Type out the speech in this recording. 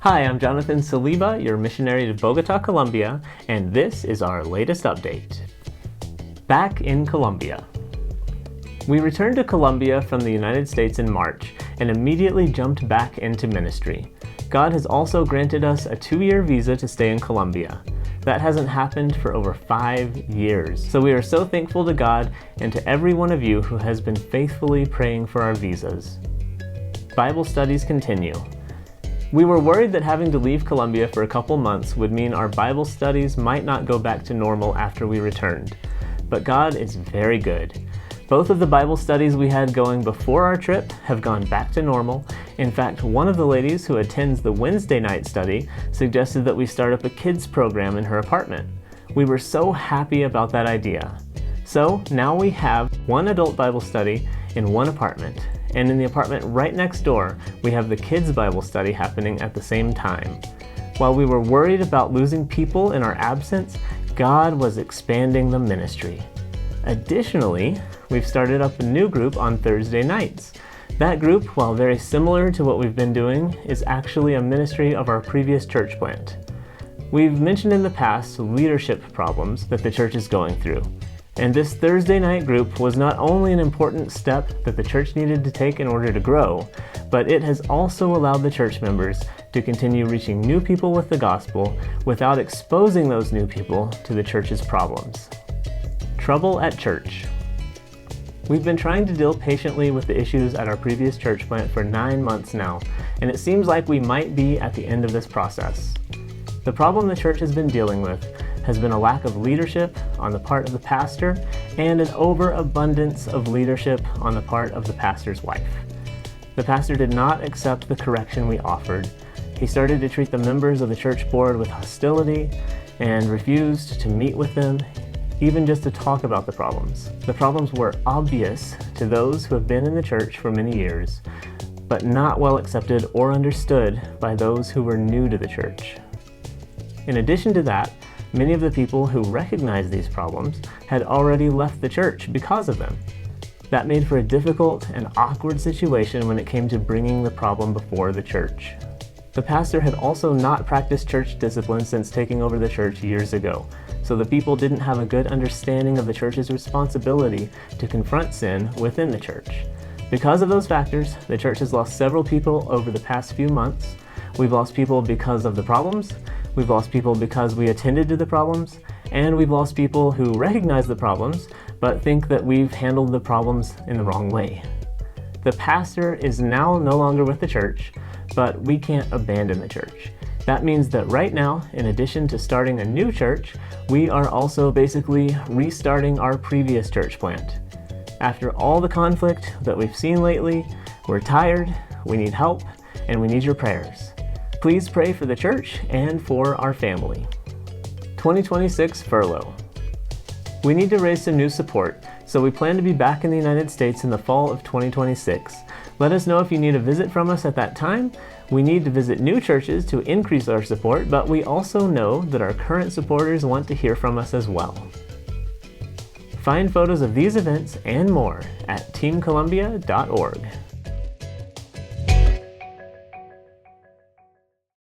Hi, I'm Jonathan Saliba, your missionary to Bogota, Colombia, and this is our latest update. Back in Colombia. We returned to Colombia from the United States in March and immediately jumped back into ministry. God has also granted us a 2-year visa to stay in Colombia. That hasn't happened for over 5 years. So we are so thankful to God and to every one of you who has been faithfully praying for our visas. Bible studies continue. We were worried that having to leave Colombia for a couple months would mean our Bible studies might not go back to normal after we returned. But God is very good. Both of the Bible studies we had going before our trip have gone back to normal. In fact, one of the ladies who attends the Wednesday night study suggested that we start up a kids program in her apartment. We were so happy about that idea. So now we have one adult Bible study in one apartment. And in the apartment right next door, we have the kids' Bible study happening at the same time. While we were worried about losing people in our absence, God was expanding the ministry. Additionally, we've started up a new group on Thursday nights. That group, while very similar to what we've been doing, is actually a ministry of our previous church plant. We've mentioned in the past leadership problems that the church is going through. And this Thursday night group was not only an important step that the church needed to take in order to grow, but it has also allowed the church members to continue reaching new people with the gospel without exposing those new people to the church's problems. Trouble at church. We've been trying to deal patiently with the issues at our previous church plant for 9 months now, and it seems like we might be at the end of this process. The problem the church has been dealing with has been a lack of leadership on the part of the pastor and an overabundance of leadership on the part of the pastor's wife. The pastor did not accept the correction we offered. He started to treat the members of the church board with hostility and refused to meet with them, even just to talk about the problems. The problems were obvious to those who have been in the church for many years, but not well accepted or understood by those who were new to the church. In addition to that, many of the people who recognized these problems had already left the church because of them. That made for a difficult and awkward situation when it came to bringing the problem before the church. The pastor had also not practiced church discipline since taking over the church years ago, so the people didn't have a good understanding of the church's responsibility to confront sin within the church. Because of those factors, the church has lost several people over the past few months. We've lost people because of the problems. We've lost people because we attended to the problems, and we've lost people who recognize the problems, but think that we've handled the problems in the wrong way. The pastor is now no longer with the church, but we can't abandon the church. That means that right now, in addition to starting a new church, we are also basically restarting our previous church plant. After all the conflict that we've seen lately, we're tired, we need help, and we need your prayers. Please pray for the church and for our family. 2026 Furlough. We need to raise some new support, so we plan to be back in the United States in the fall of 2026. Let us know if you need a visit from us at that time. We need to visit new churches to increase our support, but we also know that our current supporters want to hear from us as well. Find photos of these events and more at teamcolumbia.org.